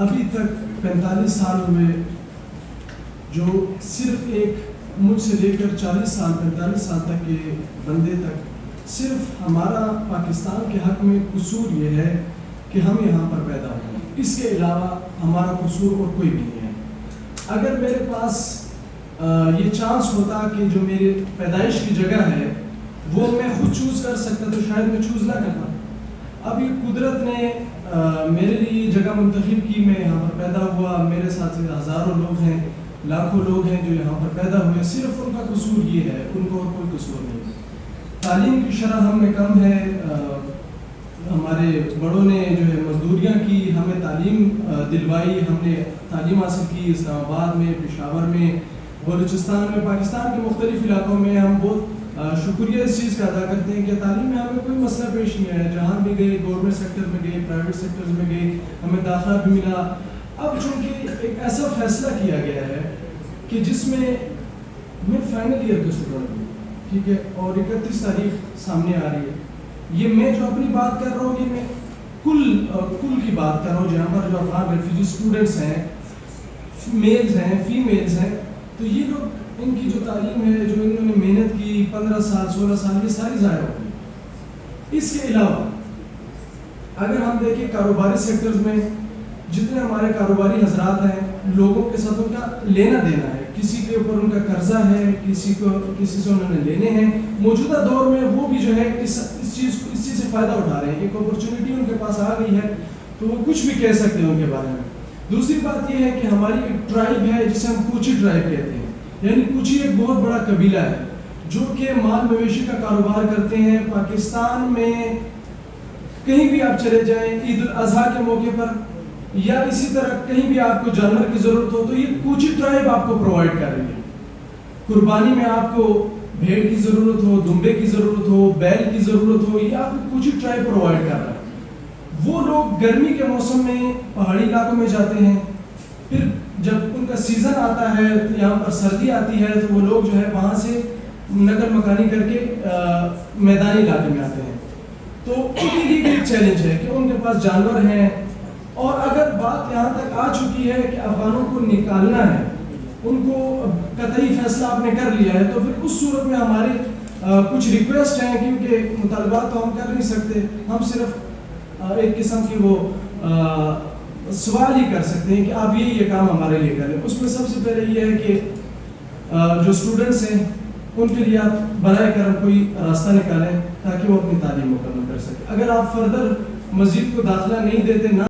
ابھی تک 45 سال ہوئے جو صرف ایک مجھ سے لے کر 40 سال 45 سال تک کے بندے تک صرف ہمارا پاکستان کے حق میں قصور یہ ہے کہ ہم یہاں پر پیدا ہوئے، اس کے علاوہ ہمارا قصور اور کوئی بھی نہیں ہے۔ اگر میرے پاس یہ چانس ہوتا کہ جو میری پیدائش کی جگہ ہے وہ میں خود چوز کر سکتا تو شاید میں چوز نہ کرتا۔ اب یہ قدرت نے میرے لیے یہ جگہ منتخب کی، میں یہاں پر پیدا ہوا، میرے ساتھ ہزاروں لوگ ہیں، لاکھوں لوگ ہیں جو یہاں پر پیدا ہوئے، صرف ان کا قصور یہ ہے، ان کو اور کوئی قصور نہیں۔ تعلیم کی شرح ہم میں کم ہے، ہمارے بڑوں نے جو ہے مزدوریاں کی، ہمیں تعلیم دلوائی، ہم نے تعلیم حاصل کی اسلام آباد میں، پشاور میں، بلوچستان میں، پاکستان کے مختلف علاقوں میں۔ ہم بہت شکریہ اس چیز کا ادا کرتے ہیں کہ تعلیم میں ہمیں کوئی مسئلہ پیش نہیں آیا، جہاں بھی گئے، گورنمنٹ سیکٹر میں گئے، پرائیویٹ سیکٹرز میں گئے، ہمیں داخلہ بھی ملا۔ اب چونکہ ایک ایسا فیصلہ کیا گیا ہے کہ جس میں فائنل ایئر کا اسٹوڈنٹ ہوں، ٹھیک ہے، اور 31 تاریخ سامنے آ رہی ہے، یہ میں جو اپنی بات کر رہا ہوں یہ میں کل کی بات کر رہا ہوں، جہاں پر جو افغان ریفیوجی اسٹوڈنٹس ہیں، میلز ہیں، فیمیلز ہیں، تو یہ لوگ ان کی جو تعلیم ہے، جو انہوں نے محنت کی 15 سال 16 سال، یہ ساری ضائع ہو گئی۔ اس کے علاوہ اگر ہم دیکھیں کاروباری سیکٹرز میں جتنے ہمارے کاروباری حضرات ہیں، لوگوں کے ساتھ ان کا لینا دینا ہے، کسی کے اوپر ان کا قرضہ ہے، کسی سے انہوں نے لینے ہیں، موجودہ دور میں وہ بھی جو ہے اس چیز سے فائدہ اٹھا رہے ہیں، ایک اپرچونٹی ان کے پاس آ گئی ہے تو وہ کچھ بھی کہہ سکتے ہیں ان کے بارے میں۔ دوسری بات یہ ہے کہ ہماری ایک ٹرائب ہے جسے ہم کوچی ٹرائب کہتے ہیں، یعنی کوچی ایک بہت بڑا قبیلہ ہے جو کہ مال مویشی کا کاروبار کرتے ہیں۔ پاکستان میں کہیں بھی آپ چلے جائیں، عید الاضحیٰ کے موقع پر یا اسی طرح کہیں بھی آپ کو جانور کی ضرورت ہو تو یہ کوچی ٹرائب آپ کو پرووائڈ کر رہی ہے۔ قربانی میں آپ کو بھیڑ کی ضرورت ہو، دمبے کی ضرورت ہو، بیل کی ضرورت ہو، یہ آپ کو کوچی ٹرائب پرووائڈ کر رہا ہے۔ وہ لوگ گرمی کے موسم میں پہاڑی علاقوں میں جاتے ہیں، پھر جب ان کا سیزن آتا ہے، یہاں پر سردی آتی ہے تو وہ لوگ جو ہے وہاں سے نقل مکانی کر کے میدانی علاقے میں آتے ہیں۔ تو ان کے لیے ایک چیلنج ہے کہ ان کے پاس جانور ہیں، اور اگر بات یہاں تک آ چکی ہے کہ افغانوں کو نکالنا ہے، ان کو قطعی فیصلہ آپ نے کر لیا ہے، تو پھر اس صورت میں ہمارے کچھ ریکویسٹ ہیں، کیونکہ مطالبات تو ہم کر نہیں سکتے، ہم صرف ایک قسم کی وہ سوال ہی کر سکتے ہیں کہ آپ یہ کام ہمارے لیے کریں۔ اس میں سب سے پہلے یہ ہے کہ جو اسٹوڈنٹس ہیں ان کے لیے آپ برائے کرم کوئی راستہ نکالیں تاکہ وہ اپنی تعلیم مکمل کر سکیں۔ اگر آپ فردر مزید کو داخلہ نہیں دیتے، نہ